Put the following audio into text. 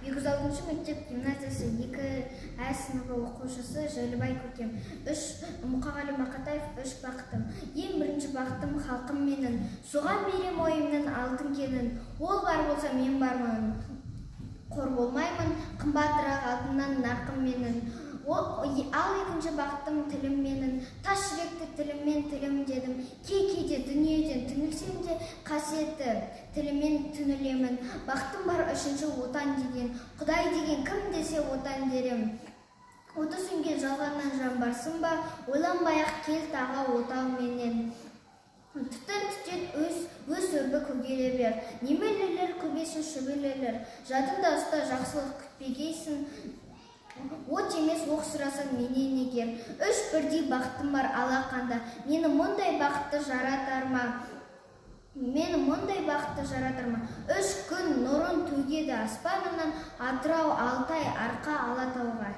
206 мектеп гимназиясы 2А сыныбы оқушысы Жайлыбай Көкем. 3 Мұқағали Мақатаев. 3 бақытым. Ең бірінші бақытым халқым менің. Соған берем ойымның алтын кенін. Ол бар болса мен бармын. Қор болмаймын, қымбатырақ алтыннан нарқым менің. Ал екінші бақытым тілім менің. Тас жүректі тіліммен тілім дедім. Кейде дүниеден түңілсем де қасиетті тілімен түңілемін. Бақытым бар үшінші отан деген. Құдай деген кім десе отан дерем. Оты сөнген жалғаннан жан барсың ба? Ойланбай-ақ кел таға отау менен. Түтін түтет өз өрбі көгеле бер. Немелелер көбесін шөбелелер. Жадында ұста жақсылық күтпегейсің. От емес оқ сұрасаң менен егер. 3 бірдей бақытым бар алақанда. Мені мұндай бақытты жаратар ма? 3 күн нұрын төгеді аспанынан. Атырау, Алтай, Арқа, Алатауға.